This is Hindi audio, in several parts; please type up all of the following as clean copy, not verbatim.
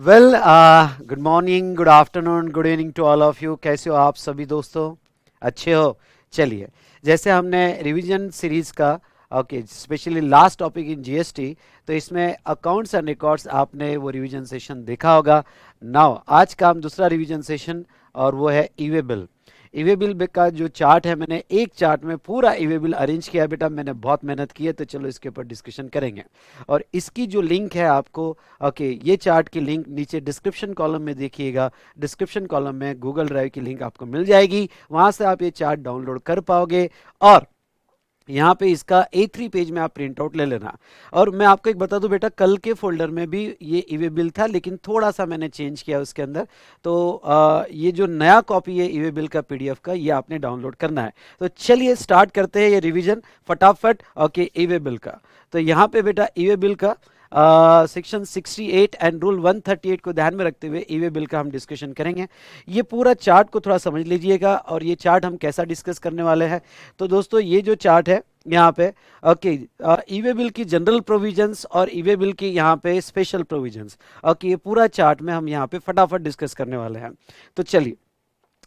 Well, good morning, good afternoon, good evening to all of you. कैसे हो आप सभी दोस्तों? अच्छे हो? चलिए, जैसे हमने रिवीजन सीरीज का okay specially last topic in GST, तो इसमें अकाउंट्स एंड रिकॉर्ड्स आपने वो रिवीजन सेशन देखा होगा। नाउ आज का हम दूसरा रिवीजन सेशन, और वो है ईवे बिल। ईवे बिल का जो चार्ट है, मैंने एक चार्ट में पूरा ईवे बिल अरेंज किया है। बेटा मैंने बहुत मेहनत की है, तो चलो इसके ऊपर डिस्कशन करेंगे। और इसकी जो लिंक है आपको, ओके, ये चार्ट की लिंक नीचे डिस्क्रिप्शन कॉलम में देखिएगा। डिस्क्रिप्शन कॉलम में गूगल ड्राइव की लिंक आपको मिल जाएगी, वहां से आप ये चार्ट डाउनलोड कर पाओगे। और यहाँ पे इसका A3 पेज में आप प्रिंट आउट ले लेना। और मैं आपको एक बता दूं बेटा, कल के फोल्डर में भी ये ईवे बिल था, लेकिन थोड़ा सा मैंने चेंज किया उसके अंदर। तो ये जो नया कॉपी है ईवे बिल का पीडीएफ का, ये आपने डाउनलोड करना है। तो चलिए स्टार्ट करते हैं ये रिवीजन फटाफट। ओके, ईवे बिल का तो यहाँ पे बेटा ईवे बिल का सेक्शन 68 एंड रूल 138 को ध्यान में रखते हुए ईवे बिल का हम डिस्कशन करेंगे। ये पूरा चार्ट को थोड़ा समझ लीजिएगा, और ये चार्ट हम कैसा डिस्कस करने वाले हैं। तो दोस्तों, ये जो चार्ट है यहाँ पे, ओके, ईवे बिल की जनरल प्रोविजंस और ईवे बिल की यहाँ पे स्पेशल प्रोविजंस, ओके, ये पूरा चार्ट में हम यहाँ पे फटाफट डिस्कस करने वाले हैं। तो चलिए,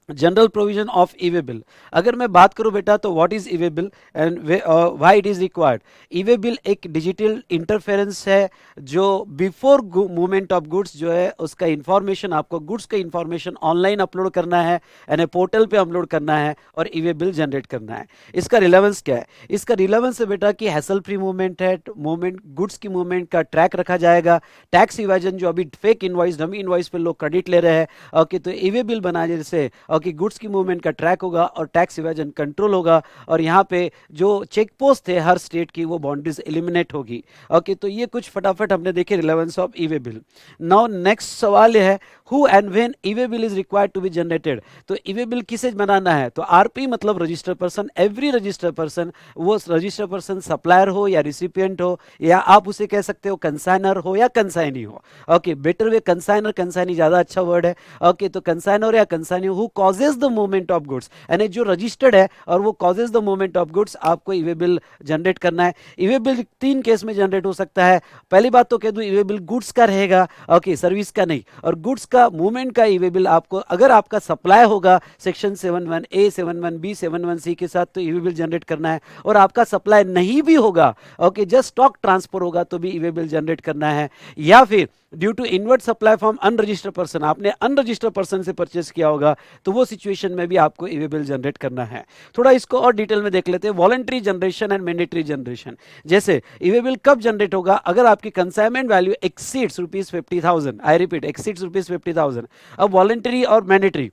general provision of e way bill अगर मैं बात करूं बेटा, तो what is e-way bill and why it is required. E-way bill एक डिजिटल इंटरफेरेंस है जो बिफोर मूवमेंट ऑफ गुड्स जो है उसका इंफॉर्मेशन, आपको गुड्स का इंफॉर्मेशन ऑनलाइन अपलोड करना है, यानी पोर्टल पे अपलोड करना है, और ईवे बिल जनरेट करना है। इसका रिलेवेंस क्या है? इसका रिलेवेंस है बेटा कि हैसल फ्री मूवमेंट है, मूवमेंट गुड्स की मूवमेंट का ट्रैक रखा जाएगा। टैक्स इवेजन, जो अभी फेक इनवॉइस, डमी इनवॉइस पे लोग क्रेडिट ले रहे हैं, ओके, तो ईवे बिल बनाने से कि गुड्स की मूवमेंट का ट्रैक होगा और टैक्स इवेजन कंट्रोल होगा। और यहाँ पे जो चेक पोस्ट थे हर स्टेट की, वो बाउंड्रीज एलिमिनेट होगी। ओके, तो ये कुछ फटाफट हमने देखे relevance of e way bill. Now next सवाल है, who and when e way bill is required to be generated. तो ईवे बिल किसे बनाना है? तो आरपी मतलब registered person, every registered person, वो रजिस्टर्ड पर्सन सप्लायर हो या रिसिपिएंट हो, या आप उसे कह सकते हो कंसाइनर हो या कंसाइनी हो। Okay, better way consigner, consignee ज्यादा अच्छा वर्ड है। ओके, तो कंसाइनर या consignee who causes the movement of goods, यानी जो रजिस्टर्ड है और वो causes the movement of goods, आपको ईवे बिल जनरेट करना है। ईवे बिल तीन केस में जनरेट हो सकता है। पहली बात तो कह दूं, ईवे बिल गुड्स का रहेगा, ओके, सर्विस का नहीं। और गुड्स का मूवमेंट का ईवे बिल आपको, अगर आपका सप्लाई होगा सेक्शन 71A 71B 71C के साथ, तो ईवे बिल जनरेट करना है। और आपका सप्लाई नहीं भी होगा, ओके, जस्ट स्टॉक ट्रांसफर होगा, तो भी ईवे बिल जनरेट करना है। या फिर due to inward supply from unregistered person, आपने अनरजिस्टर्ड पर्सन से परचेस किया होगा, तो वो सिचुएशन में भी आपको ईवे बिल जनरेट करना है। थोड़ा इसको और डिटेल में देख लेते हैं, voluntary generation and mandatory generation. जैसे ईवे बिल कब जनरेट होगा? अगर आपकी consignment value exceeds ₹50,000, I repeat, exceeds ₹50,000। अब वॉलंटरी और मैंडेटरी,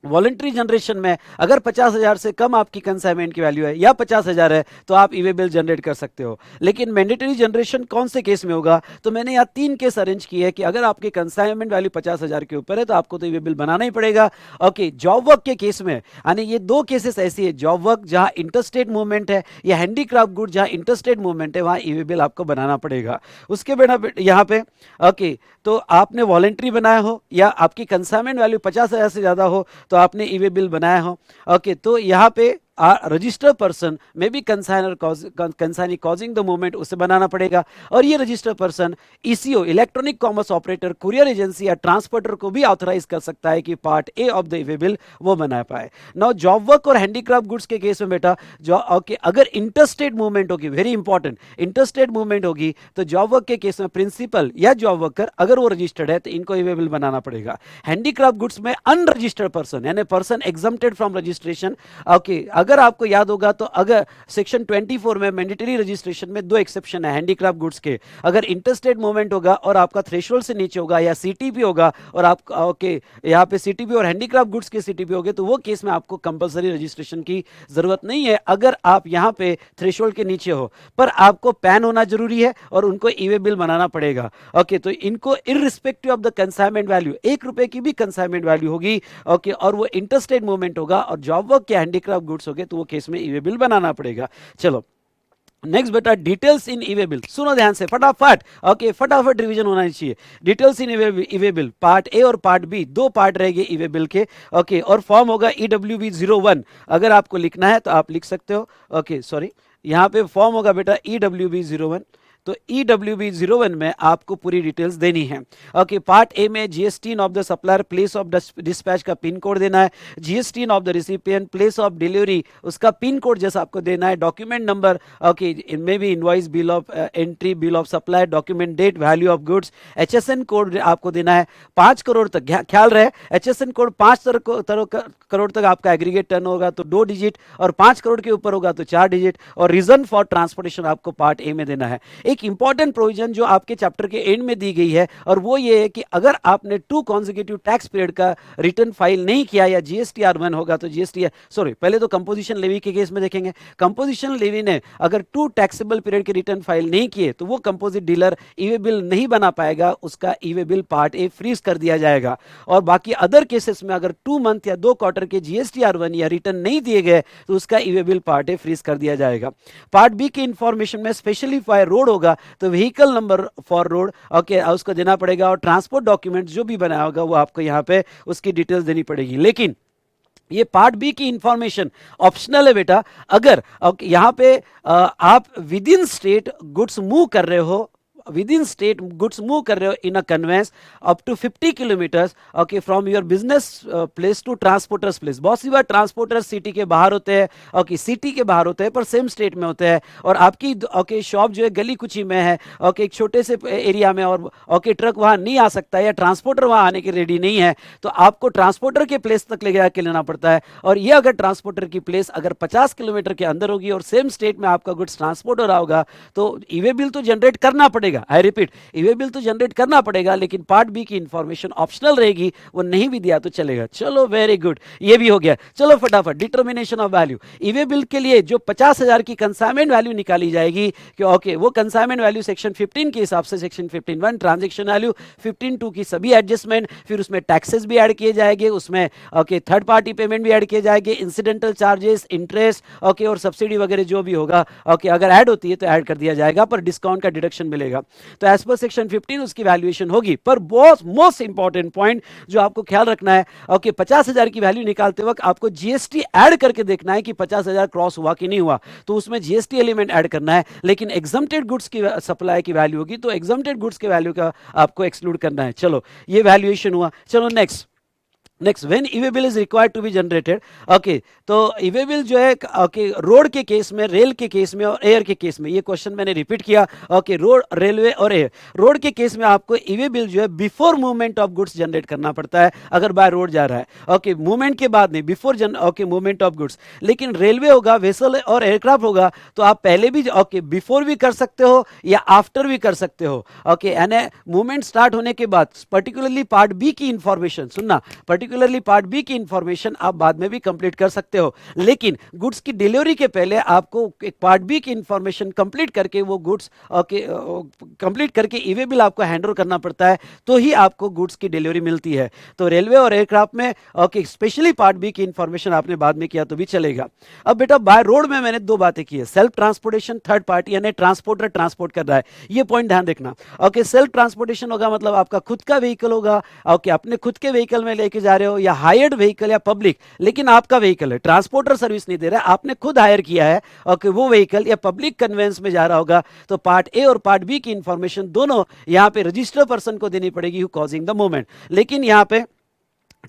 वॉलंटरी जनरेशन में अगर 50,000 से कम आपकी कंसाइनमेंट की वैल्यू है या 50,000 है, तो आप ईवे बिल जनरेट कर सकते हो। लेकिन मैंडेटरी जनरेशन कौन से केस में होगा? तो मैंने यहाँ तीन केस अरेंज किए हैं कि अगर आपकी कंसाइनमेंट वैल्यू 50,000 के ऊपर है, तो आपको तो ईवे बिल बनाना ही पड़ेगा। ओके, जॉब वर्क के केस में, यानी ये दो केसेस ऐसी है, जॉब वर्क जहां इंटरस्टेट मूवमेंट है, या हैंडीक्राफ्ट गुड जहां इंटरस्टेट मूवमेंट है, वहां ईवे बिल आपको बनाना पड़ेगा। उसके बिना यहाँ पे, ओके, तो आपने वॉलंटरी बनाया हो या आपकी कंसाइनमेंट वैल्यू 50,000 से ज्यादा हो, तो आपने ईवे बिल बनाया हो, ओके, तो यहाँ पे रजिस्टर्ड पर्सन में भी consigner consignee causing the movement, उसे बनाना पड़ेगा। और ये registered person ECO, electronic commerce operator, courier agency या ट्रांसपोर्टर को भी ऑथराइज कर सकता है कि part A of the e way bill वो बना पाए। नाउ जॉब वर्क और हैंडीक्राफ्ट गुड्स के केस में बेटा, जो ओके, अगर इंटरस्टेट मूवमेंट होगी, वेरी इंपॉर्टेंट, इंटरस्टेट मूवमेंट होगी, तो जॉब वर्क के केस में प्रिंसिपल या जॉब वर्कर अगर वो रजिस्टर्ड है, तो इनको ईवे बिल बनाना पड़ेगा। हैंडीक्राफ्ट गुड्स में अनरजिस्टर्ड पर्सन, यानी person exempted from registration, okay, अगर आपको याद होगा तो अगर सेक्शन 24 में मैंडेटरी रजिस्ट्रेशन में दो एक्सेप्शन है हैंडीक्राफ्ट गुड्स के। अगर इंटरस्टेट मूवमेंट होगा और आपका थ्रेशोल्ड से नीचे होगा, या सीटीपी होगा और आप ओके, यहाँ पे सीटीपी और हैंडीक्राफ्ट गुड्स के सीटीपी होगे, तो वो केस में आपको कंपलसरी रजिस्ट्रेशन की जरूरत नहीं है, अगर आप यहाँ पे थ्रेशोल्ड के नीचे हो। पर आपको पैन होना जरूरी है और उनको ईवे बिल बनाना पड़ेगा। ओके, तो इनको irrespective of the consignment value, ₹1 की भी कंसाइनमेंट वैल्यू होगी, ओके, और वो इंटरस्टेट मूवमेंट होगा और जॉब वर्क या हैंडीक्राफ्ट गुड्स हो गए, तो वो केस में ईवे बिल बनाना पड़ेगा। चलो नेक्स्ट बेटा, डिटेल्स इन ईवे बिल, सुनो ध्यान से फटाफट, ओके, फटाफट रिवीजन होना चाहिए। Details in e-way bill, part ए और पार्ट बी, दो पार्ट रहेंगे ईवे बिल के, ओके, और फॉर्म होगा EWB01। अगर आपको लिखना है तो आप लिख सकते हो, ओके, सॉरी, यहाँ पे फॉर्म होगा बेटा EWB01। तो EWB01 में आपको पूरी डिटेल्स देनी है। ओके, पार्ट ए में GSTN of the supplier, place of dispatch का पिन कोड देना है, GSTN of the recipient, place of delivery उसका पिन कोड जैसा आपको देना है, डॉक्यूमेंट नंबर, ओके इनमें भी invoice, bill of entry, bill of supply, document date, value of goods, HSN code आपको देना है 5 करोड़ तक। ख्याल रहे HSN कोड 5 करोड़ तक आपका एग्रीगेट टर्न होगा तो 2 डिजिट, और 5 करोड़ के ऊपर होगा तो 4 डिजिट, और रीजन फॉर ट्रांसपोर्टेशन आपको पार्ट ए में देना है। एक इंपॉर्टेंट प्रोविजन जो आपके चैप्टर के एंड में दी गई है, और वो ये है कि अगर आपने 2 कॉन्जिक्यूटिव टैक्स पीरियड का रिटर्न फाइल नहीं किया या GSTR1 होगा तो पहले तो कंपोजिशन लेवी के केस में देखेंगे। कंपोजिशन लेवी ने अगर 2 टैक्सेबल पीरियड के रिटर्न फाइल नहीं किए तो वो कंपोजिट डीलर ईवे बिल नहीं बना पाएगा, उसका e way bill part A freeze कर दिया जाएगा। और बाकी अदर केसेस में अगर 2 मंथ या 2 क्वार्टर के GSTR1 या रिटर्न नहीं दिए गए तो उसका e way bill part A freeze कर दिया जाएगा। पार्ट बी की इंफॉर्मेशन में स्पेशली फॉर रोड होगा तो vehicle number for road okay उसको देना पड़ेगा, और ट्रांसपोर्ट डॉक्यूमेंट जो भी बनाया होगा वो आपको यहाँ पे उसकी डिटेल्स देनी पड़ेगी। लेकिन ये पार्ट बी की इंफॉर्मेशन ऑप्शनल है बेटा। अगर यहां पे आप within state goods move कर रहे हो, within state goods move कर रहे हो in a conveyance up to 50 kilometres okay from your business place to transporters place. बहुत सी बार ट्रांसपोर्टर्स सिटी के बाहर होते हैं, ओके सिटी के बाहर होते हैं पर सेम स्टेट में होते हैं, और आपकी ओके शॉप जो है गली कुची में है, ओके एक छोटे से एरिया में, और ओके ट्रक वहां नहीं आ सकता या ट्रांसपोर्टर वहां आने के रेडी नहीं है, तो आपको ट्रांसपोर्टर के प्लेस तक ले जाके लेना पड़ता है। और ये अगर ट्रांसपोर्टर की प्लेस अगर 50 किलोमीटर के अंदर होगी और सेम स्टेट में आपका गुड्स ट्रांसपोर्ट हो रहा होगा तो ईवे बिल तो जनरेट करना पड़ेगा। आई रिपीट, ईवे बिल तो जनरेट करना पड़ेगा, लेकिन पार्ट बी की इंफॉर्मेशन ऑप्शनल रहेगी, वो नहीं भी दिया तो चलेगा। चलो वेरी गुड, ये भी हो गया। चलो फटाफट determination of value. E-way bill के लिए जो 50,000 की कंसाइनमेंट वैल्यू निकाली जाएगी कि ओके वो कंसाइनमेंट वैल्यू सेक्शन 15 के हिसाब से सेक्शन 15(1) ट्रांजेक्शन वैल्यू, 15(2) की सभी एडजस्टमेंट, फिर उसमें टैक्सेस भी ऐड किए जाएंगे, उसमें ओके थर्ड पार्टी पेमेंट भी ऐड किए जाएंगे, इंसिडेंटल चार्जेस, इंटरेस्ट ओके और सब्सिडी वगैरह जो भी होगा ओके अगर ऐड होती है तो ऐड कर दिया जाएगा, पर डिस्काउंट का डिडक्शन मिलेगा। तो एज पर सेक्शन 15 उसकी वैल्यूएशन होगी। पर बहुत मोस्ट इंपॉर्टेंट पॉइंट जो आपको ख्याल रखना है, ओके 50,000 की वैल्यू निकालते वक्त आपको जीएसटी ऐड करके देखना है कि 50,000 क्रॉस हुआ कि नहीं हुआ, तो उसमें जीएसटी एलिमेंट ऐड करना है। लेकिन एग्जम्प्टेड गुड्स की सप्लाई की वैल्यू होगी तो एग्जम्प्टेड गुड्स के वैल्यू का आपको एक्सक्लूड करना है। चलो ये वैल्यूएशन हुआ। चलो next when e way bill is required to be generated okay, तो ईवे बिल जो है ओके रोड के केस में, रेल के केस में और एयर के केस में, ये क्वेश्चन मैंने रिपीट किया ओके रोड, रेलवे और एयर। रोड के केस में आपको ईवे बिल जो है before movement of goods generate करना पड़ता है अगर बाय रोड जा रहा है ओके, मूवमेंट के बाद नहीं, before okay movement of goods. लेकिन रेलवे होगा, वेसल और एयरक्राफ्ट होगा तो आप पहले भी ओके बिफोर भी कर सकते हो या आफ्टर भी कर सकते हो ओके, यानी मूवमेंट स्टार्ट होने के बाद पर्टिकुलरली पार्ट बी की इंफॉर्मेशन सुनना, पर्टिकुलरली पार्ट बी की इंफॉर्मेशन आप बाद में भी कंप्लीट कर सकते हो, लेकिन गुड्स की डिलीवरी के पहले आपको एक पार्ट बी की इंफॉर्मेशन कंप्लीट करके वो गुड्स ओके कंप्लीट करके ईवे बिल आपको हैंडओवर करना पड़ता है, तो ही आपको गुड्स की डिलीवरी मिलती है। तो रेलवे और एयरक्राफ्ट में ओके स्पेशली पार्ट बी की इंफॉर्मेशन आपने बाद में किया तो भी चलेगा। अब बेटा बाय रोड में मैंने दो बातें की है, सेल्फ ट्रांसपोर्टेशन, थर्ड पार्टी यानी ट्रांसपोर्टर ट्रांसपोर्ट कर रहा है, ये पॉइंट ध्यान देखना ओके। सेल्फ ट्रांसपोर्टेशन होगा मतलब आपका खुद का व्हीकल होगा ओके, अपने खुद के व्हीकल में लेके जा रहे हो या हायर्ड व्हीकल या पब्लिक, लेकिन आपका व्हीकल है, ट्रांसपोर्टर सर्विस नहीं दे रहा है, आपने खुद हायर किया है ओके, वो व्हीकल या पब्लिक कन्वेंस में जा रहा होगा तो पार्ट ए और पार्ट बी की इंफॉर्मेशन दोनों यहां पे रजिस्टर्ड पर्सन को देनी पड़ेगी हु कॉजिंग द मूवमेंट। लेकिन यहां पे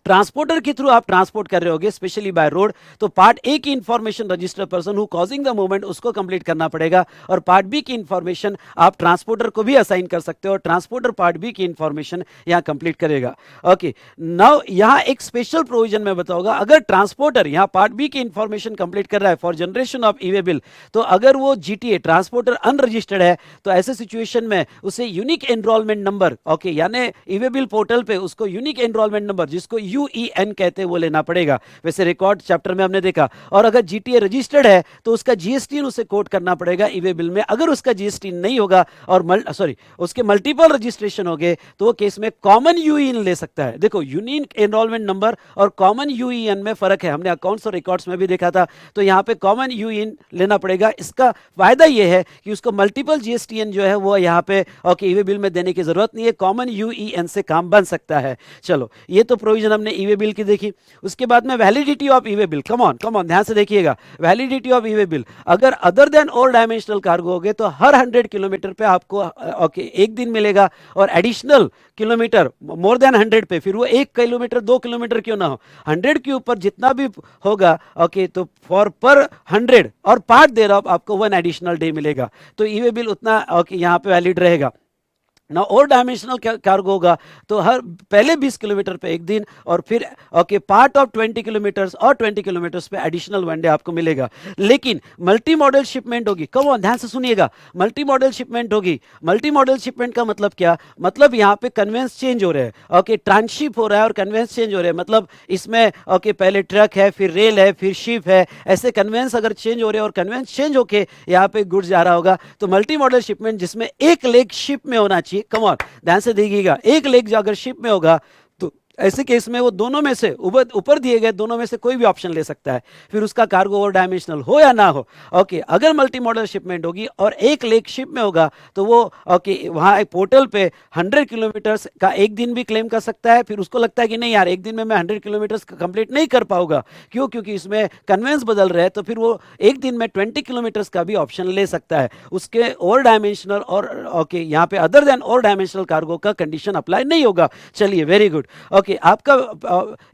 ट्रांसपोर्टर के थ्रू आप ट्रांसपोर्ट कर रहे होगे स्पेशली बाय रोड, तो पार्ट ए की information registered person who causing the movement उसको कंप्लीट करना पड़ेगा, और पार्ट बी की इंफॉर्मेशन आप ट्रांसपोर्टर को भी असाइन कर सकते हो, ट्रांसपोर्टर पार्ट बी की इंफॉर्मेशन यहां कंप्लीट करेगा ओके। नाउ यहां एक स्पेशल प्रोविजन में बताऊंगा, अगर ट्रांसपोर्टर यहां पार्ट बी की इंफॉर्मेशन कंप्लीट कर रहा है for generation of e way bill, तो अगर वो जीटीए ट्रांसपोर्टर अनरजिस्टर्ड है तो ऐसे सिचुएशन में उसे यूनिक एनरोलमेंट नंबर ओके, यानी ईवे बिल पोर्टल पे उसको यूनिक एनरोलमेंट नंबर जिसको यूईएन कहते हैं वो लेना पड़ेगा, वैसे रिकॉर्ड चैप्टर में हमने देखा। और अगर जीटीए रजिस्टर्ड है तो उसका जीएसटी उसे कोड करना पड़ेगा ईवे बिल में, अगर उसका जीएसटी नहीं होगा और उसके मल्टीपल रजिस्ट्रेशन हो गए तो वो केस में कॉमन यूईएन ले सकता है। देखो यूनिक एनरोलमेंट नंबर और कॉमन यूईएन में फर्क है, हमने अकाउंट्स और रिकॉर्ड्स में भी देखा था, तो यहां पे कॉमन यूईएन लेना पड़ेगा। इसका फायदा यह है कि उसको मल्टीपल जीएसटीएन जो है वो यहां पे ओके ईवे बिल में देने की जरूरत नहीं है, कॉमन यूईएन से काम बन सकता है। चलो ये तो प्रोविजन डिवीजन हमने ई वे बिल की देखी। उसके बाद में validity of E way bill, come on ध्यान से देखिएगा, validity of E way bill, अगर अदर देन और डायमेंशनल कार्गो हो गए तो हर 100 किलोमीटर पे आपको ओके एक दिन मिलेगा, और एडिशनल किलोमीटर मोर देन 100 पे, फिर वो 1 किलोमीटर 2 किलोमीटर क्यों ना हो, 100 के ऊपर जितना भी होगा ओके, तो फॉर पर 100 और पार्ट देर ऑफ आपको 1 एडिशनल डे मिलेगा, तो ई वे बिल उतना ओके यहाँ पे वैलिड रहेगा ना। और डायमेंशनल कार्गो होगा तो हर पहले 20 किलोमीटर पे एक दिन, और फिर ओके पार्ट ऑफ 20 किलोमीटर्स और 20 किलोमीटर्स पे एडिशनल 1 डे आपको मिलेगा। लेकिन मल्टी मॉडल शिपमेंट होगी, कम ऑन ध्यान से सुनिएगा, मल्टी मॉडल शिपमेंट होगी। मल्टी मॉडल शिपमेंट का मतलब क्या, मतलब यहाँ पे कन्वेंस चेंज हो रहे हैं, ओके ट्रांसशिप हो रहा है और कन्वेंस चेंज हो रहे हैं, मतलब इसमें ओके पहले ट्रक है, फिर रेल है, फिर शिप है, ऐसे कन्वेंस अगर चेंज हो रहे हैं और कन्वेंस चेंज होके यहाँ पे गुड्स जा रहा होगा, तो मल्टी मॉडल शिपमेंट जिसमें एक लेग शिप में होना चाहिए, कम ऑन ध्यान से देखिएगा, एक लेग अगर शिप में होगा तो ऐसे केस में वो दोनों में से ऊपर दिए गए दोनों में से कोई भी ऑप्शन ले सकता है, फिर उसका कार्गो ओवर डायमेंशनल हो या ना हो। ओके अगर मल्टी मॉडल शिपमेंट होगी और एक लेग शिप में होगा तो वो ओके वहां एक पोर्टल पे 100 किलोमीटर्स का एक दिन भी क्लेम कर सकता है, फिर उसको लगता है कि नहीं यार एक दिन में मैं 100 किलोमीटर्स कंप्लीट नहीं कर पाऊंगा, क्यों, क्योंकि इसमें कन्वेंस बदल रहे हैं, तो फिर वो एक दिन में 20 किलोमीटर्स का भी ऑप्शन ले सकता है, उसके ओवर डायमेंशनल और ओके यहाँ पे other than over dimensional cargo का कंडीशन अप्लाई नहीं होगा। चलिए वेरी गुड। आपका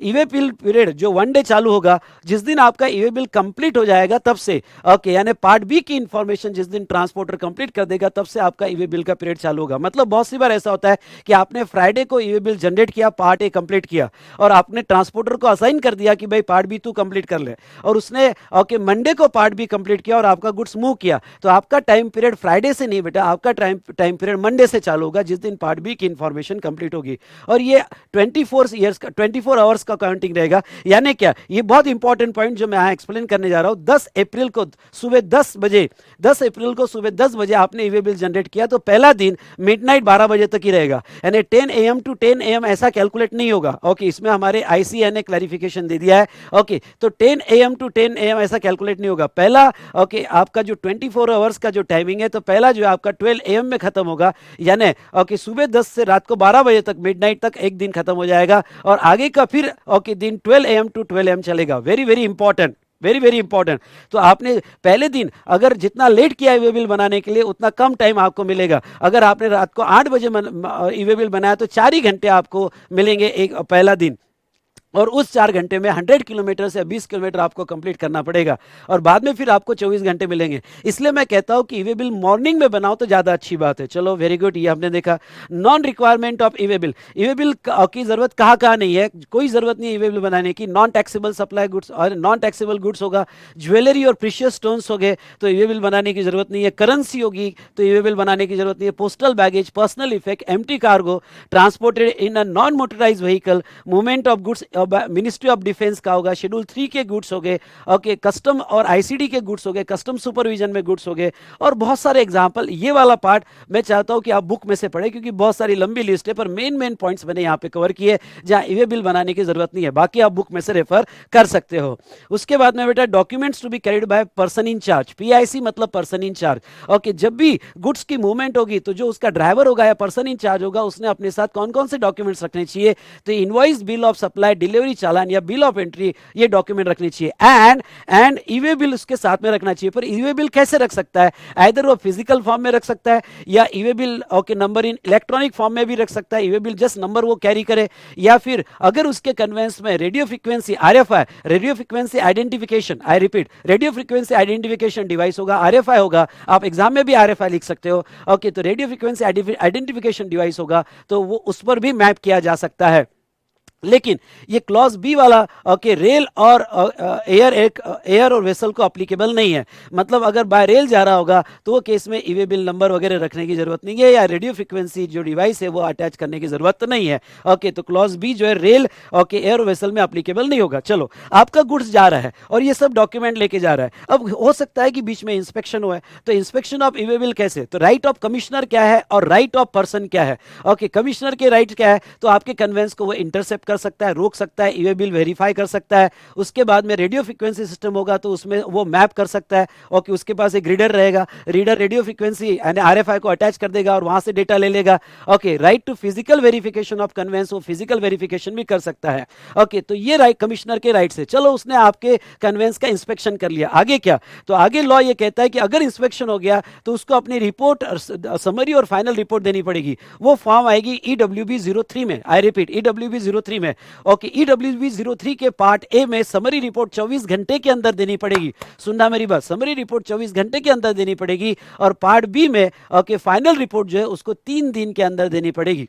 ईवे बिल पीरियड जो 1 डे चालू होगा, जिस दिन आपका ईवे बिल कंप्लीट हो जाएगा तब से ओके, यानी पार्ट बी की इंफॉर्मेशन जिस दिन ट्रांसपोर्टर कंप्लीट कर देगा तब से आपका ईवे बिल का पीरियड चालू होगा। मतलब बहुत सी बार ऐसा होता है कि आपने फ्राइडे को ईवे बिल जनरेट किया, पार्ट ए कंप्लीट किया, और आपने ट्रांसपोर्टर को असाइन कर दिया कि भाई पार्ट बी तू कंप्लीट कर ले, और उसने ओके मंडे को पार्ट बी कंप्लीट किया और आपका गुड्स मूव किया, तो आपका टाइम पीरियड फ्राइडे से नहीं बेटा, आपका टाइम पीरियड मंडे से चालू होगा जिस दिन पार्ट बी की इंफॉर्मेशन कंप्लीट होगी, और ये 24 आवर्स का काउंटिंग रहेगा। यानी क्या, ये बहुत इंपॉर्टेंट पॉइंट जो मैं यहां एक्सप्लेन करने जा रहा हूं, 10 अप्रैल को सुबह 10 बजे आपने ईवे बिल जनरेट किया तो पहला दिन मिडनाइट 12 बजे तक ही रहेगा, यानी 10 AM टू 10 AM ऐसा कैलकुलेट नहीं होगा। ओके इसमें हमारे आईसीए ने क्लैरिफिकेशन दे दिया है। ओके तो 10 AM टू 10 AM ऐसा कैलकुलेट नहीं होगा। पहला ओके आपका जो 24 आवर्स का जो टाइमिंग है, तो पहला जो आपका 12 AM में खत्म होगा, यानी ओके सुबह 10 से रात को 12 बजे तक मिडनाइट तक एक दिन खत्म हो जाएगा, और आगे का फिर ओके दिन 12 AM टू 12 AM चलेगा। Very very important, very very important. तो आपने पहले दिन अगर जितना लेट किया ईवे बिल बनाने के लिए उतना कम टाइम आपको मिलेगा। अगर आपने रात को 8 बजे ईवे बिल बनाया तो 4 ही घंटे आपको मिलेंगे एक पहला दिन, और उस 4 घंटे में 100 किलोमीटर से 20 किलोमीटर आपको कंप्लीट करना पड़ेगा, और बाद में फिर आपको 24 घंटे मिलेंगे। इसलिए मैं कहता हूं कि ईवे बिल मॉर्निंग में बनाओ तो ज़्यादा अच्छी बात है। चलो वेरी गुड, ये हमने देखा। Non requirement of e way bill, e-way bill की जरूरत कहाँ कहाँ नहीं है, कोई जरूरत नहीं है ईवे बिल बनाने की। नॉन टैक्सेबल सप्लाई गुड्स और नॉन टैक्सेबल गुड्स होगा, ज्वेलरी और प्रीशियस स्टोन्स हो गए तो ईवे बिल बनाने की जरूरत नहीं है, करेंसी होगी तो ईवे बिल बनाने की जरूरत नहीं है, postal baggage, personal effect, empty cargo transported in a non motorise vehicle, movement of goods ministry of defence का होगा, शेड्यूल 3 के गुड्स हो गए, ओके कस्टम और आईसीडी के गुड्स हो गए, कस्टम सुपरविजन में गुड्स हो गए, और बहुत सारे एग्जांपल। ये वाला पार्ट मैं चाहता हूं कि आप बुक में से पढ़ें क्योंकि बहुत सारी लंबी लिस्ट है, पर मेन पॉइंट्स मैंने यहां पे कवर किए जहां ईवे बिल बनाने की जरूरत नहीं है, बाकी आप बुक में से रेफर कर सकते हो। उसके बाद में बेटा documents to be carried by person in charge, PIC मतलब पर्सन इन चार्ज। ओके जब भी गुड्स की मूवमेंट होगी तो जो उसका ड्राइवर होगा या पर्सन इन चार्ज होगा उसने अपने साथ कौन कौन से डॉक्यूमेंट्स रखने चाहिए, तो invoice, bill of supply, delivery चालान या बिल ऑफ एंट्री, ये डॉक्यूमेंट रखनी चाहिए। एंड ईवे बिल उसके साथ में रखना चाहिए। पर ईवे बिल कैसे रख सकता है, आइदर वो फिजिकल फॉर्म में रख सकता है या e way bill okay number in electronic form में भी रख सकता है, ईवे बिल जस्ट नंबर वो कैरी करे, या फिर अगर उसके कन्वेंस में radio frequency RFI, radio frequency identification, I repeat radio frequency identification device होगा, आरएफआई होगा, आप एग्जाम में भी आरएफआई लिख सकते हो। ओके तो रेडियो फ्रीक्वेंसी आइडेंटिफिकेशन डिवाइस होगा तो वो उस पर भी मैप किया जा सकता है। लेकिन ये क्लॉज बी वाला ओके रेल और एयर और वेसल को अप्लीकेबल नहीं है। मतलब अगर बाय रेल जा रहा होगा तो वो केस में ईवे बिल नंबर वगैरह रखने की जरूरत नहीं है, या रेडियो फ्रीक्वेंसी जो डिवाइस है वो अटैच करने की जरूरत नहीं है। ओके तो क्लॉज बी जो है रेल ओके एयर और वेसल में अप्लीकेबल नहीं होगा। चलो आपका गुड्स जा रहा है और ये सब डॉक्यूमेंट लेके जा रहा है, अब हो सकता है कि बीच में इंस्पेक्शन हुआ है, तो इंस्पेक्शन ऑफ ईवे बिल कैसे, तो राइट ऑफ कमिश्नर क्या है और राइट ऑफ पर्सन क्या है। ओके कमिश्नर के राइट क्या है, तो आपके कन्वेंस को वो इंटरसेप्ट कर सकता है, रोक सकता है, ईवे बिल वेरीफाई कर सकता है। उसके बाद में रेडियो फ्रीक्वेंसी सिस्टम होगा तो उसमें वो मैप कर सकता है। ओके, उसके पास एक रीडर रहेगा, रीडर रेडियो फ्रीक्वेंसी यानी आरएफआई को अटैच कर देगा और वहां से डेटा ले लेगा। Okay, right to physical verification of conveyance, वो फिजिकल वेरिफिकेशन भी कर सकता है। ओके, तो ये राइट कमिश्नर के राइट से। चलो, उसने आपके कन्वेंस का इंस्पेक्शन कर लिया, आगे क्या? तो आगे लॉ ये कहता है कि अगर इंस्पेक्शन हो गया तो उसको अपनी रिपोर्ट, समरी और फाइनल रिपोर्ट देनी पड़ेगी। वो फॉर्म आएगी EWB 03 में। आई रिपीट, EWB 03 में। ओके, EWB 03 के पार्ट ए में समरी रिपोर्ट 24 घंटे के अंदर देनी पड़ेगी। सुनना मेरी बात, समरी रिपोर्ट 24 घंटे के अंदर देनी पड़ेगी। और पार्ट बी में ओके फाइनल रिपोर्ट जो है उसको 3 दिन के अंदर देनी पड़ेगी।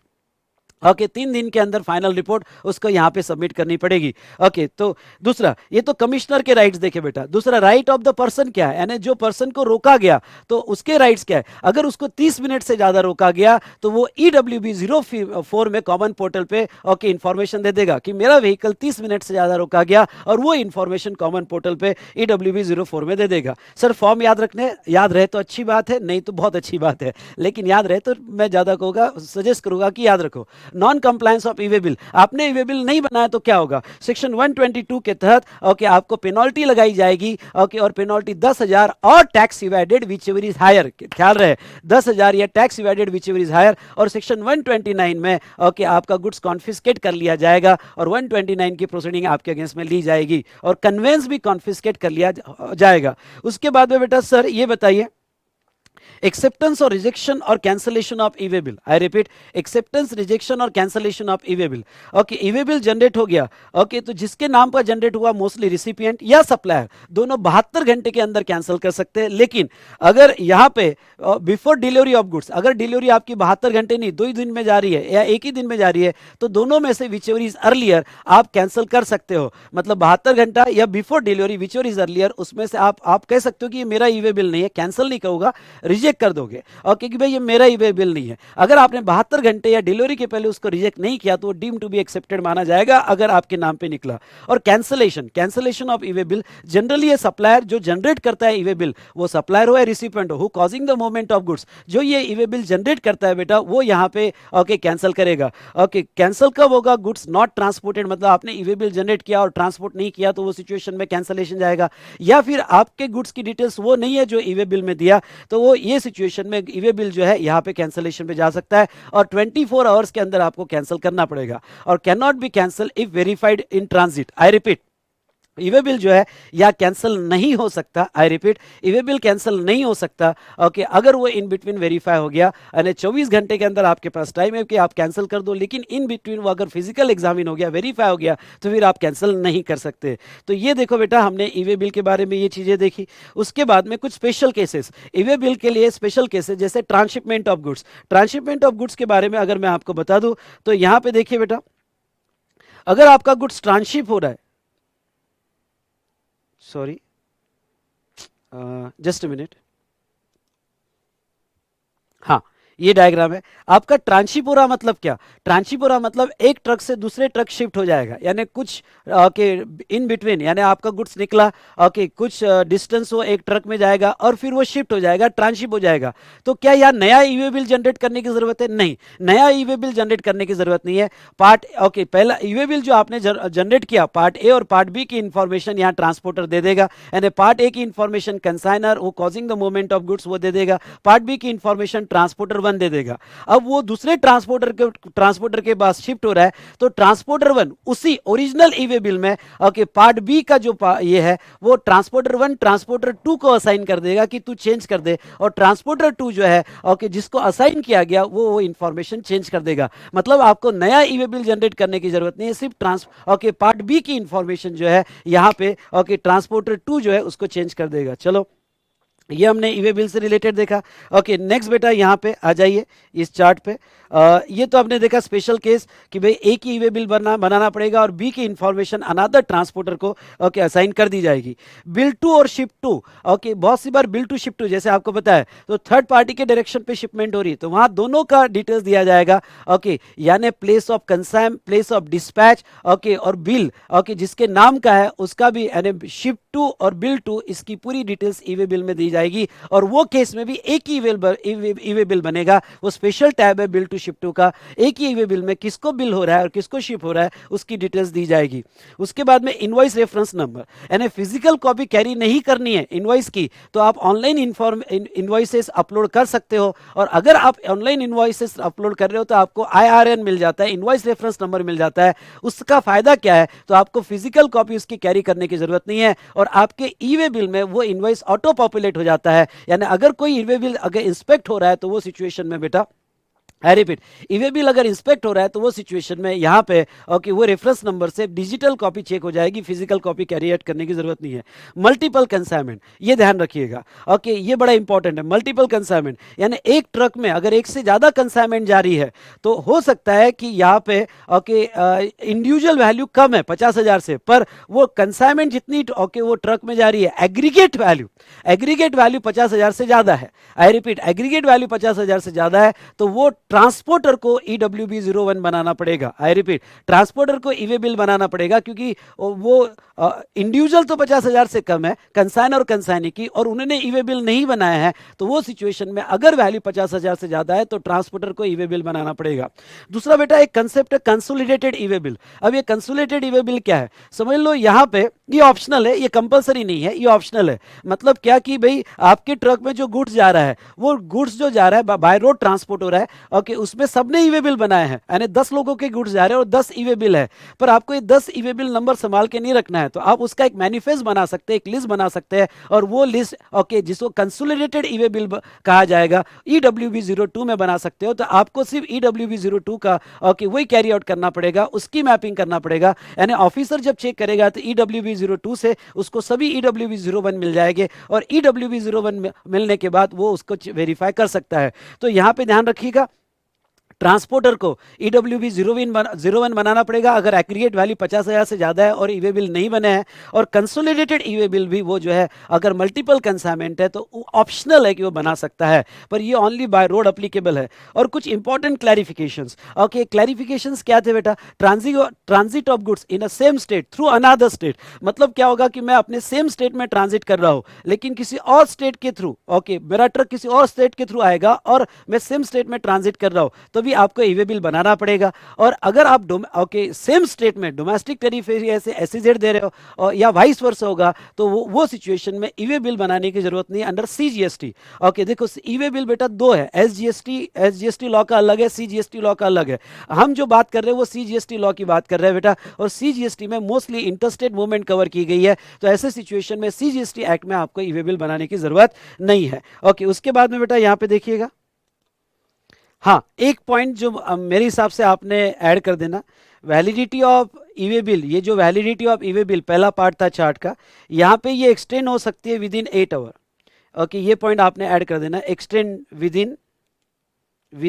ओके, 3 दिन के अंदर फाइनल रिपोर्ट उसको यहां पे सबमिट करनी पड़ेगी। ओके, तो दूसरा, ये तो कमिश्नर के राइट्स देखे बेटा। दूसरा, राइट ऑफ द पर्सन क्या है, यानी जो पर्सन को रोका गया तो उसके राइट्स क्या है। अगर उसको 30 मिनट से ज्यादा रोका गया तो वो EWB 04 में कॉमन पोर्टल पे ओके इंफॉर्मेशन दे देगा कि मेरा व्हीकल 30 मिनट से ज्यादा रोका गया, और वो इंफॉर्मेशन कॉमन पोर्टल पे EWB 04 में दे देगा। सर फॉर्म याद रहे तो अच्छी बात है, नहीं तो बहुत अच्छी बात है, लेकिन याद रहे तो मैं ज्यादा कहूंगा, सजेस्ट करूंगा कि याद रखो। Non compliance of e way bill, आपने ईवे बिल नहीं बनाया तो क्या होगा? सेक्शन 122 के तहत ओके आपको पेनल्टी लगाई जाएगी। ओके, और पेनल्टी 10,000 और tax evaded whichever is higher. ख्याल रहे, 10,000 या tax evaded whichever is higher. और सेक्शन 129 में ओके आपका गुड्स कॉन्फिस्केट कर लिया जाएगा और 129 की प्रोसीडिंग आपके अगेंस्ट में ली जाएगी और कन्वेंस भी कॉन्फिस्केट कर लिया जाएगा। उसके बाद में बेटा सर ये बताइए, एक्सेप्टेंस और रिजेक्शन और cancellation of e way bill. I repeat, acceptance, rejection और cancellation of e way bill. Okay, e way bill generate हो गया। ओके, तो जिसके नाम पर जनरेट हुआ मोस्टली रिसिपिएंट या सप्लायर, दोनों 72 घंटे के अंदर कैंसिल कर सकते हैं। लेकिन अगर यहां पे बिफोर डिलीवरी ऑफ गुड्स, अगर डिलीवरी आपकी 72 घंटे नहीं 2 ही दिन में जा रही है या एक ही दिन में जा रही है, तो दोनों में से विच एवर इज अर्लियर आप कैंसिल कर सकते हो। मतलब 72 घंटा या before delivery which ever is earlier, उसमें से आप कह सकते हो कि ये मेरा ईवे बिल नहीं है, कैंसिल नहीं कहूंगा, रिजेक्ट कर दोगे। और क्योंकि भाई ये मेरा ईवे बिल नहीं है, अगर आपने 72 घंटे या डिलीवरी के पहले उसको रिजेक्ट नहीं किया तो वो डीम टू बी एक्सेप्टेड माना जाएगा अगर आपके नाम पे निकला। और cancellation of e way bill, generally ये सप्लायर जो जनरेट करता है ईवे बिल, वो सप्लायर हो या रिसिपिएंट हो, who causing the movement of goods, जो ये ईवे बिल जनरेट करता है बेटा, वो यहाँ पे ओके कैंसिल करेगा। ओके, कैंसिल कब होगा? गुड्स नॉट ट्रांसपोर्टेड, मतलब आपने ईवे बिल जनरेट किया और ट्रांसपोर्ट नहीं किया तो वो सिचुएशन में कैंसलेशन जाएगा। या फिर आपके गुड्स की डिटेल्स वो नहीं है जो ईवे बिल में दिया, तो वो ये सिचुएशन में ईवे बिल जो है यहां पे कैंसलेशन पे जा सकता है और 24 आवर्स के अंदर आपको कैंसिल करना पड़ेगा। और can not be cancel if verified in transit. I repeat, e-way bill जो है या कैंसिल नहीं हो सकता। I repeat, e-way bill cancel नहीं हो सकता ओके अगर वो इन बिटवीन वेरीफाई हो गया, यानी 24 घंटे के अंदर आपके पास टाइम है कि आप कैंसिल कर दो, लेकिन इन बिटवीन वो अगर फिजिकल एग्जामिन हो गया, वेरीफाई हो गया, तो फिर आप कैंसिल नहीं कर सकते। तो ये देखो बेटा, हमने ईवे बिल के बारे में ये चीजें देखी। उसके बाद में कुछ स्पेशल केसेस, ईवे बिल के लिए स्पेशल केसेस, जैसे transshipment of goods. Transshipment of goods के बारे में अगर मैं आपको बता दूं तो यहां पे देखिए बेटा, अगर आपका गुड्स ट्रांसशिप हो रहा है, सॉरी जस्ट अ मिनट, हाँ ये डायग्राम है आपका। ट्रांशिपोरा मतलब क्या? ट्रांशिपोरा मतलब एक ट्रक से दूसरे ट्रक शिफ्ट हो जाएगा, यानी कुछ के इन बिटवीन, यानी आपका गुड्स निकला ओके कुछ डिस्टेंस वो एक ट्रक में जाएगा और फिर वो शिफ्ट हो जाएगा, ट्रांशिप हो जाएगा। तो क्या यहाँ नया ईवे बिल जनरेट करने की जरूरत है? नहीं, नया ईवे बिल जनरेट करने की जरूरत नहीं है। पार्ट ओके पहला ईवे बिल जो आपने जनरेट किया, पार्ट ए और पार्ट बी की इंफॉर्मेशन यहाँ ट्रांसपोर्टर दे देगा, यानी पार्ट ए की इंफॉर्मेशन कंसाइनर वो causing the movement of goods वो दे देगा, पार्ट बी की इंफॉर्मेशन ट्रांसपोर्टर 1 दे देगा। अब वो दूसरे ट्रांसपोर्टर के पास शिफ्ट हो रहा है, तो ट्रांसपोर्टर 1 उसी ओरिजिनल ईवे बिल में ओके पार्ट बी का जो ये है वो ट्रांसपोर्टर 1 ट्रांसपोर्टर 2 को असाइन कर देगा कि तू चेंज कर दे, और ट्रांसपोर्टर 2 जो है ओके जिसको असाइन किया गया वो इंफॉर्मेशन चेंज कर देगा। मतलब आपको नया ईवे बिल जनरेट करने की जरूरत नहीं है, सिर्फ ओके पार्ट बी की इंफॉर्मेशन जो है यहां पे ओके ट्रांसपोर्टर 2 जो है उसको चेंज कर देगा। चलो, ये हमने ईवे बिल से रिलेटेड देखा। ओके नेक्स्ट बेटा यहाँ पे आ जाइए इस चार्ट पे। ये तो आपने देखा स्पेशल केस कि भाई ए की ईवे बिल बनाना पड़ेगा और बी की इंफॉर्मेशन अनदर ट्रांसपोर्टर को ओके असाइन कर दी जाएगी। बिल टू और शिप टू, ओके बहुत सी बार बिल टू शिप टू जैसे आपको पता है तो थर्ड पार्टी के डायरेक्शन पे शिपमेंट हो रही है, तो वहां दोनों का डिटेल्स दिया जाएगा ओके, यानी प्लेस ऑफ कंसाइम, प्लेस ऑफ डिस्पैच ओके और बिल ओके जिसके नाम का है उसका भी, यानी शिप टू और बिल टू इसकी पूरी डिटेल्स ईवे बिल में दी जाएगी, और वो केस में भी एक ही ईवे बिल बनेगा। वो स्पेशल टैब है बिल टू शिप टू का, एक ही ईवे बिल में किसको बिल हो रहा है और किसको शिप हो रहा है उसकी डिटेल्स दी जाएगी। उसके बाद में इनवॉइस रेफरेंस नंबर, यानी फिजिकल कॉपी कैरी नहीं करनी है इनवॉइस की, तो आप ऑनलाइन इनवॉइसेस अपलोड कर सकते हो। और अगर आप ऑनलाइन इनवॉइसेस अपलोड कर रहे हो तो आपको आईआरएन मिल जाता है, इनवॉइस रेफरेंस नंबर मिल जाता है। उसका फायदा क्या है, तो आपको फिजिकल कॉपी उसकी कैरी करने की जरूरत नहीं है, और आपके ईवे बिल में वो इनवॉइस ऑटो पॉपुलेट हो जाता है। यानी अगर कोई ईवे बिल अगर इंस्पेक्ट हो रहा है तो वो सिचुएशन में बेटा, आई रिपीट, ईवे बिल अगर इंस्पेक्ट हो रहा है तो वो सिचुएशन में यहाँ पे ओके वो रेफरेंस नंबर से डिजिटल कॉपी चेक हो जाएगी, फिजिकल कॉपी कैरी आउट करने की जरूरत नहीं है। मल्टीपल कंसाइनमेंट, ये ध्यान रखिएगा, ओके ये बड़ा इंपॉर्टेंट है। मल्टीपल कंसाइनमेंट यानी एक ट्रक में अगर एक से ज्यादा कंसाइनमेंट जारी है तो हो सकता है कि यहाँ पे ओके इंडिविजुअल वैल्यू कम है 50,000 से, पर वो कंसाइनमेंट जितनी ओके वो ट्रक में जारी है, एग्रीगेट वैल्यू 50,000 से ज्यादा है। आई रिपीट, एग्रीगेट वैल्यू 50,000 से ज्यादा है तो वो ट्रांसपोर्टर को EWB01 बनाना पड़ेगा। आई रिपीट, ट्रांसपोर्टर को ईवे बिल बनाना पड़ेगा, क्योंकि वो इंडिविजुअल तो 50,000 से कम है कंसाइन और कंसाइनी की, और उन्होंने ईवे बिल नहीं बनाया है, तो वो सिचुएशन में अगर वैल्यू 50,000 से ज्यादा है तो ट्रांसपोर्टर को ईवे बिल बनाना पड़ेगा। दूसरा बेटा एक कंसेप्ट है कंसोलिडेटेड ईवे बिल। अब ये कंसोलिडेटेड ईवे बिल क्या है, समझ लो, यहां पे ये ऑप्शनल है, ये कंपलसरी नहीं है, ये ऑप्शनल है। मतलब क्या कि भाई आपके ट्रक में जो गुड्स जा रहा है, वो गुड्स जो जा रहा है बाय रोड ट्रांसपोर्ट हो रहा है, ओके उसमें सबने ईवे बिल बनाए हैं, यानी 10 लोगों के गुड्स जा रहे हैं और 10 ईवे बिल है, पर आपको ये 10 ईवे बिल नंबर संभाल के नहीं रखना है, तो आप उसका एक मैनिफेस्ट बना सकते हैं, एक लिस्ट बना सकते हैं, और वो लिस्ट ओके जिसको कंसोलिडेटेड ईवे बिल कहा जाएगा EWB02 में बना सकते हो। तो आपको सिर्फ EWB02 का ओके वही कैरी आउट करना पड़ेगा, उसकी मैपिंग करना पड़ेगा, यानी ऑफिसर जब चेक करेगा तो EWB02 से उसको सभी EWB01 मिल जाएंगे, और EWB01 मिलने के बाद वो उसको वेरीफाई कर सकता है। तो यहां पे ध्यान रखिएगा, ट्रांसपोर्टर को EWB01 बनाना पड़ेगा अगर एग्रीगेट वैल्यू 50,000 से ज्यादा है और ईवे बिल नहीं बने हैं, और कंसोलिडेटेड ईवे बिल भी वो जो है अगर मल्टीपल कंसाइनमेंट है तो ऑप्शनल है कि वो बना सकता है, पर ये ओनली बाय रोड अप्लीकेबल है। और कुछ इंपॉर्टेंट क्लैरिफिकेशंस, ओके क्लैरिफिकेशंस क्या थे बेटा, transit of goods in a same state through another state, मतलब क्या होगा कि मैं अपने सेम स्टेट में ट्रांजिट कर रहा हूं लेकिन किसी और स्टेट के थ्रू, ओके मेरा ट्रक किसी और स्टेट के थ्रू आएगा और मैं सेम स्टेट में ट्रांजिट कर रहा हूं तो भी आपको ईवे बिल बनाना पड़ेगा। और अगर आप ओके सेम स्टेट में डोमेस्टिक टैरिफ से एसईजेड दे रहे हो या वाइस वर्सा होगा तो वो सिचुएशन में ईवे बिल बनाने की जरूरत नहीं अंडर CGST। ओके देखो ईवे बिल बेटा दो है, SGST लॉ का अलग है, CGST लॉ का अलग है। हम जो बात कर रहे हैं वो CGST लॉ की बात कर रहे हैं बेटा, और CGST में मोस्टली इंटरस्टेट मूवमेंट कवर की गई है, तो ऐसे सिचुएशन में CGST एक्ट में आपको ईवे बिल बनाने की जरूरत नहीं है। ओके उसके बाद में बेटा यहां पे देखिएगा, हाँ एक पॉइंट जो मेरे हिसाब से आपने ऐड कर देना, वैलिडिटी ऑफ ईवे बिल, ये जो वैलिडिटी ऑफ ईवे बिल पहला पार्ट था चार्ट का, यहाँ पे ये एक्सटेंड हो सकती है विद इन 8 आवर। ओके ये पॉइंट आपने ऐड कर देना, extend with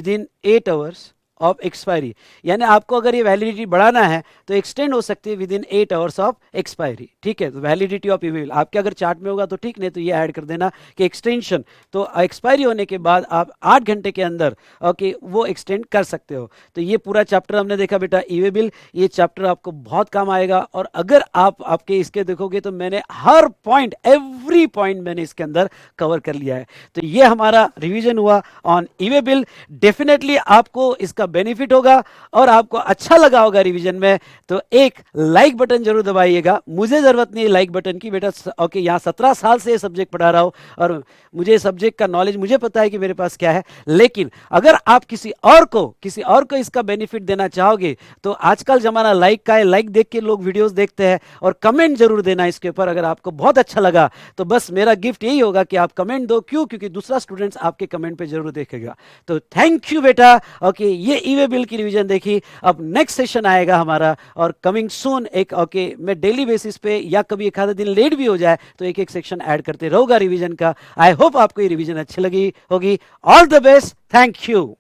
in 8 hours of expiry, यानी आपको अगर ये वैलिडिटी बढ़ाना है तो एक्सटेंड हो सकती है with in 8 hours of expiry. ठीक है, तो वैलिडिटी ऑफ ईवे बिल आपके अगर चार्ट में होगा तो ठीक, नहीं तो ये ऐड कर देना कि एक्सटेंशन, तो एक्सपायरी होने के बाद आप 8 घंटे के अंदर ओके वो एक्सटेंड कर सकते हो। तो ये पूरा चैप्टर हमने देखा बेटा ईवे बिल, ये चैप्टर आपको बहुत काम आएगा, और अगर आप आपके इसके देखोगे तो मैंने हर पॉइंट एवरी पॉइंट मैंने इसके अंदर कवर कर लिया है। तो ये हमारा रिवीजन हुआ ऑन ईवे बिल। डेफिनेटली आपको इसका बेनिफिट होगा और आपको अच्छा लगा होगा रिवीजन में, तो एक लाइक बटन जरूर दबाइएगा। मुझे जरूरत नहीं है लाइक बटन की बेटा, ओके यहाँ 17 साल से ये सब्जेक्ट पढ़ा रहा हूं और मुझे सब्जेक्ट का नॉलेज मुझे पता है कि मेरे पास क्या है, लेकिन अगर आप किसी और को इसका बेनिफिट देना चाहोगे तो आजकल जमाना लाइक का है, लाइक देख के लोग वीडियोस देखते हैं, और कमेंट जरूर देना इसके ऊपर अगर आपको बहुत अच्छा लगा। तो बस मेरा गिफ्ट यही होगा कि आप कमेंट दो, क्यों, क्योंकि दूसरा स्टूडेंट्स आपके कमेंट पे जरूर देखेगा। तो थैंक यू बेटा। ओके ये ईवे बिल की रिवीजन देखी, अब नेक्स्ट सेशन आएगा हमारा और कमिंग सून एक ओके मैं डेली बेसिस पे या कभी एक आधा दिन लेट भी हो जाए तो एक एक सेक्शन ऐड करते रहूंगा रिवीजन का। आई होप आपको ये रिवीजन अच्छी लगी होगी। All the best, thank you.